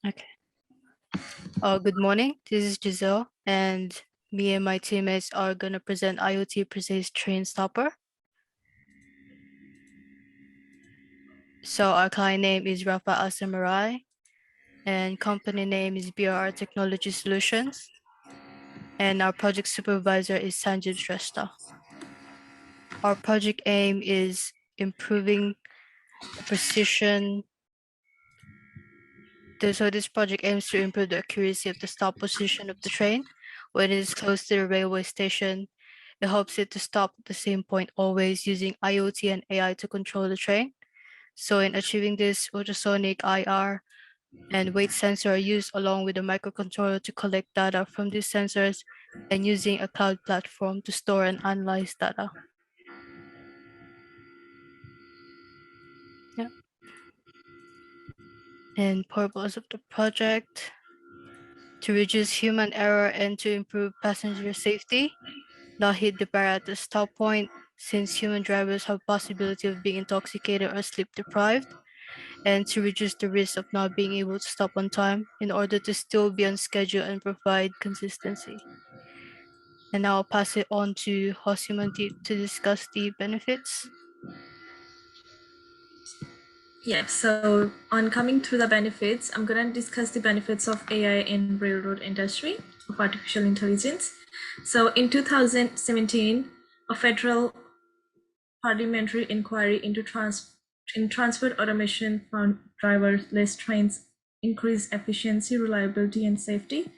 Okay. Good morning. This is Giselle, and me and my teammates are gonna present IoT Precise Train Stopper. So our client name is Rafa Asamarai, and company name is BRR Technology Solutions, and our project supervisor is Sanjeev Shrestha. Our project aim is improving the precision. So this project aims to improve the accuracy of the stop position of the train when it is close to the railway station. It helps it to stop at the same point always using IoT and AI to control the train. So in achieving this, ultrasonic IR and weight sensor are used along with a microcontroller to collect data from these sensors and using a cloud platform to store and analyze data. Yeah. And purpose of the project: to reduce human error and to improve passenger safety, not hit the bar at the stop point, since human drivers have possibility of being intoxicated or sleep deprived, and to reduce the risk of not being able to stop on time in order to still be on schedule and provide consistency. And now I'll pass it on to Hosimanti to discuss the benefits. Yeah, so on coming through the benefits, I'm going to discuss the benefits of AI in railroad industry of artificial intelligence. So in 2017, a federal parliamentary inquiry into transport automation found driverless trains increase efficiency, reliability, and safety,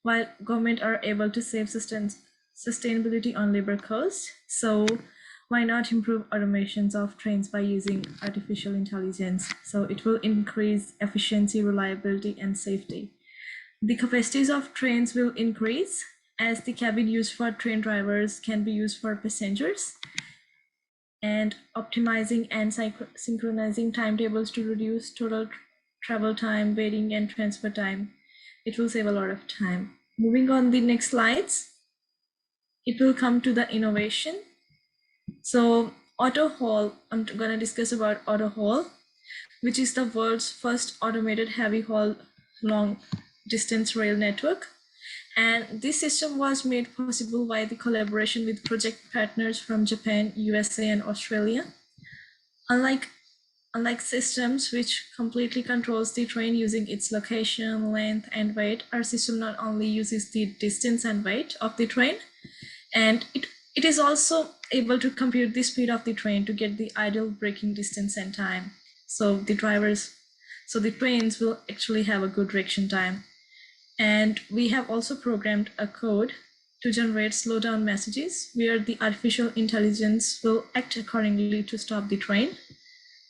while government are able to save sustainability on labor costs. So why not improve automations of trains by using artificial intelligence? So it will increase efficiency, reliability, and safety. The capacities of trains will increase as the cabin used for train drivers can be used for passengers, and optimizing and synchronizing timetables to reduce total travel time, waiting, and transfer time. It will save a lot of time. Moving on the next slides, it will come to the innovation. So Auto Haul, I'm going to discuss about Auto Haul, which is the world's first automated heavy haul long distance rail network. And this system was made possible by the collaboration with project partners from Japan, USA, and Australia. Unlike systems which completely controls the train using its location, length, and weight, our system not only uses the distance and weight of the train, and it is also able to compute the speed of the train to get the ideal braking distance and time. So the trains will actually have a good reaction time. And we have also programmed a code to generate slowdown messages where the artificial intelligence will act accordingly to stop the train,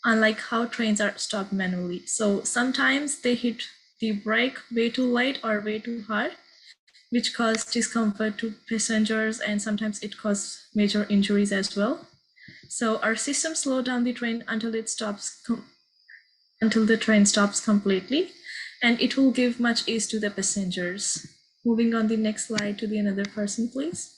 unlike how trains are stopped manually. So sometimes they hit the brake way too late or way too hard, which cause discomfort to passengers, and sometimes it causes major injuries as well. So our system slows down the train until the train stops completely, and it will give much ease to the passengers. Moving on the next slide to the another person, please.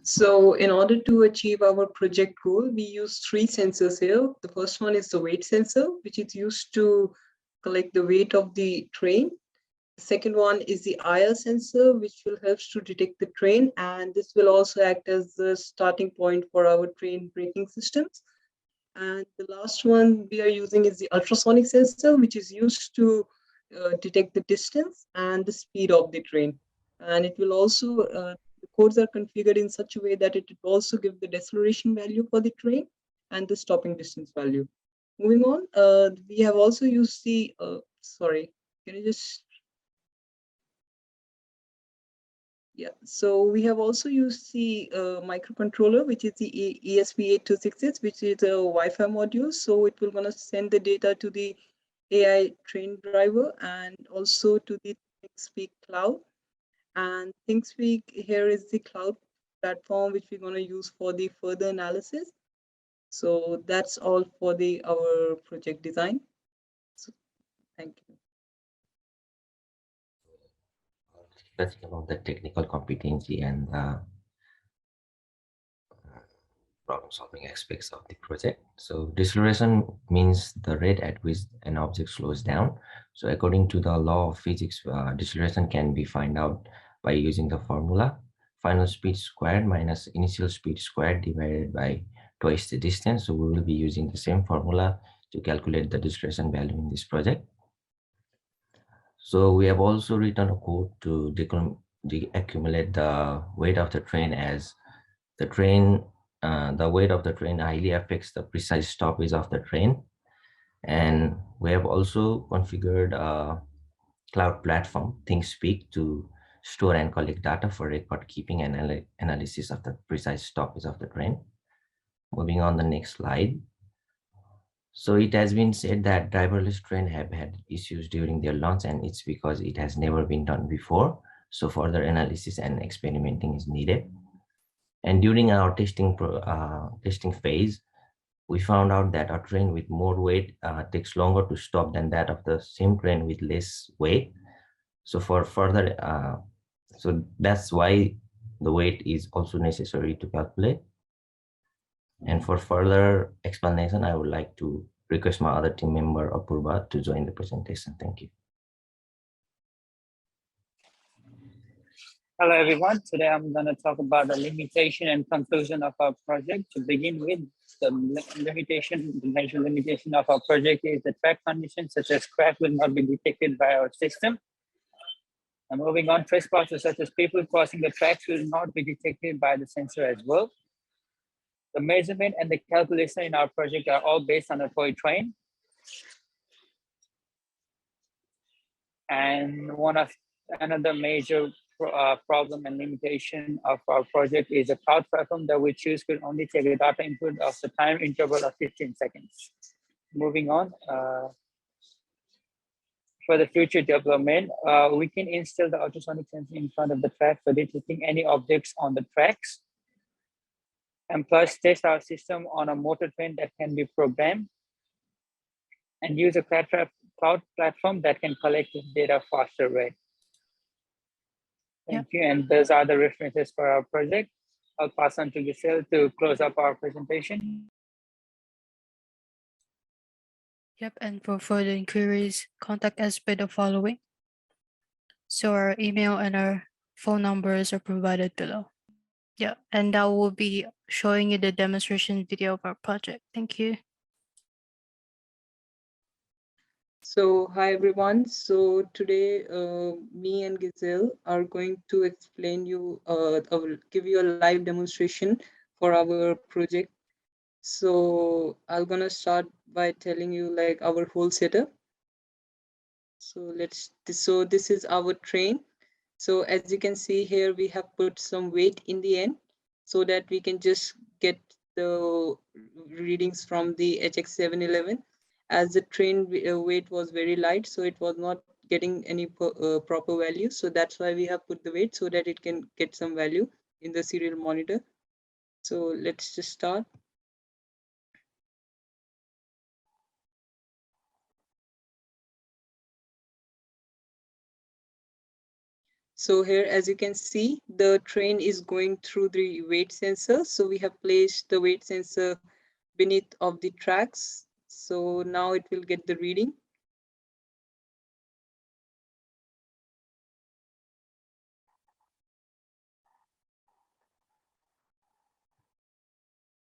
So in order to achieve our project goal, we use 3 sensors here. The first one is the weight sensor, which is used to collect the weight of the train. The second one is the IR sensor, which will help to detect the train, and this will also act as the starting point for our train braking systems. And the last one we are using is the ultrasonic sensor, which is used to detect the distance and the speed of the train. And it will also, the codes are configured in such a way that it will also give the deceleration value for the train and the stopping distance value. Moving on, we have also used the, sorry, can you just, yeah, so we have also used the microcontroller, which is the ESP8266, which is a Wi-Fi module. So it will gonna send the data to the AI train driver and also to the ThinkSpeak cloud. And ThinkSpeak here is the cloud platform which we're gonna use for the further analysis. So that's all for our project design. So thank you. Discussing about the technical competency and problem-solving aspects of the project. So deceleration means the rate at which an object slows down. So according to the law of physics, deceleration can be found out by using the formula final speed squared minus initial speed squared divided by twice the distance. So we will be using the same formula to calculate the deceleration value in this project. So we have also written a code to accumulate the weight of the train, as the weight of the train highly affects the precise stoppage of the train. And we have also configured a cloud platform, ThinkSpeak, to store and collect data for record keeping and analysis of the precise stoppage of the train. Moving on the next slide. So it has been said that driverless train have had issues during their launch, and it's because it has never been done before. So further analysis and experimenting is needed. And during our testing phase, we found out that a train with more weight takes longer to stop than that of the same train with less weight. So for further, so that's why the weight is also necessary to calculate. And for further explanation, I would like to request my other team member, Apurva, to join the presentation. Thank you. Hello, everyone. Today I'm going to talk about the limitation and conclusion of our project. To begin with, the major limitation of our project is the track conditions, such as crash will not be detected by our system. And moving on, trespassers such as people crossing the tracks will not be detected by the sensor as well. The measurement and the calculation in our project are all based on a toy train. And another major problem and limitation of our project is a cloud platform that we choose will only take a data input of the time interval of 15 seconds. Moving on, for the future development, we can install the ultrasonic sensor in front of the track for detecting any objects on the tracks. And plus test our system on a motor train that can be programmed, and use a cloud platform that can collect this data faster rate. Thank you. And those are the references for our project. I'll pass on to Giselle to close up our presentation. Yep, and for further inquiries, contact us by the following. So our email and our phone numbers are provided below. Yeah, and that will be showing you the demonstration video of our project. Thank you. So hi everyone. So today me and Giselle are going to explain you, give you a live demonstration for our project. So I'm gonna start by telling you like our whole setup. So this is our train. So as you can see here, we have put some weight in the end so that we can just get the readings from the HX711. As the train weight was very light, so it was not getting any proper value. So that's why we have put the weight so that it can get some value in the serial monitor. So let's just start. So here, as you can see, the train is going through the weight sensor. So we have placed the weight sensor beneath of the tracks. So now it will get the reading.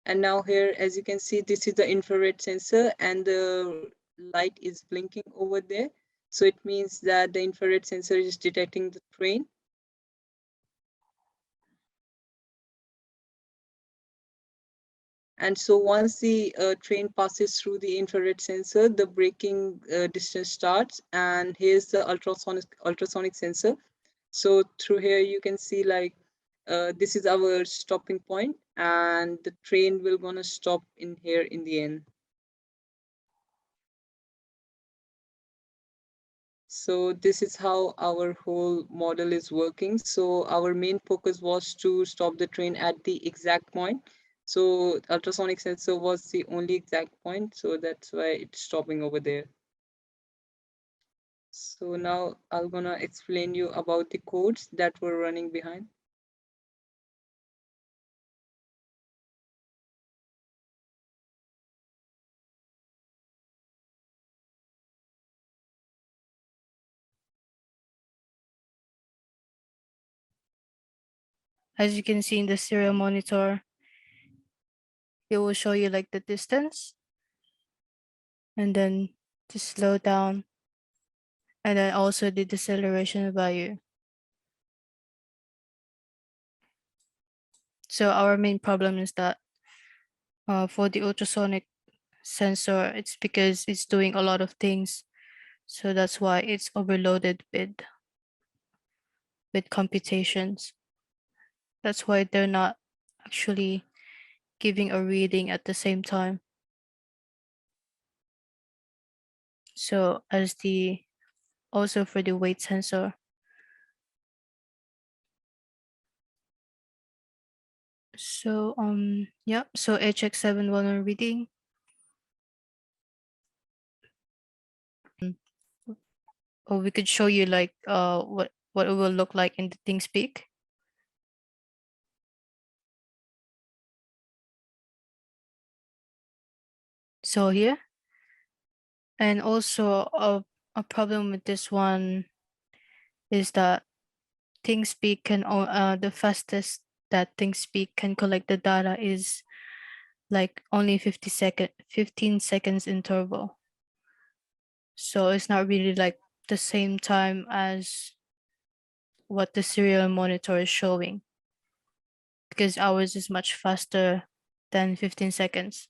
And now here, as you can see, this is the infrared sensor and the light is blinking over there. So it means that the infrared sensor is detecting the train. And so once the train passes through the infrared sensor, the braking distance starts. And here's the ultrasonic sensor. So through here, you can see like this is our stopping point, and the train will gonna stop in here in the end. So this is how our whole model is working. So our main focus was to stop the train at the exact point. So ultrasonic sensor was the only exact point. So that's why it's stopping over there. So now I'm gonna explain you about the codes that were running behind. As you can see in the serial monitor, it will show you like the distance and then to slow down, and then also the deceleration value. So our main problem is that for the ultrasonic sensor, it's because it's doing a lot of things. So that's why it's overloaded with computations. That's why they're not actually giving a reading at the same time. So as the also for the weight sensor. So yeah, so HX711 reading. Or we could show you like what it will look like in the ThinkSpeak. So here, and also a problem with this one is that ThinkSpeak can the fastest that ThinkSpeak can collect the data is like only 15 seconds interval. So it's not really like the same time as what the serial monitor is showing, because ours is much faster than 15 seconds.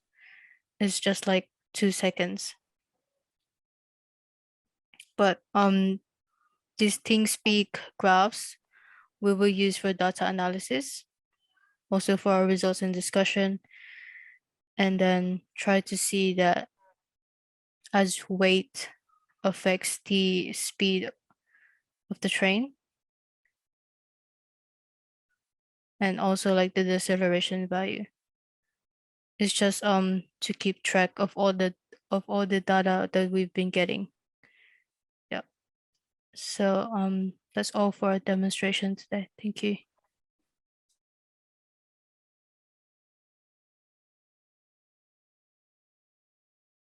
It's just like 2 seconds. But these ThinkSpeak graphs we will use for data analysis, also for our results and discussion, and then try to see that as weight affects the speed of the train, and also like the deceleration value. It's just to keep track of all the data that we've been getting. Yeah. So that's all for our demonstration today. Thank you.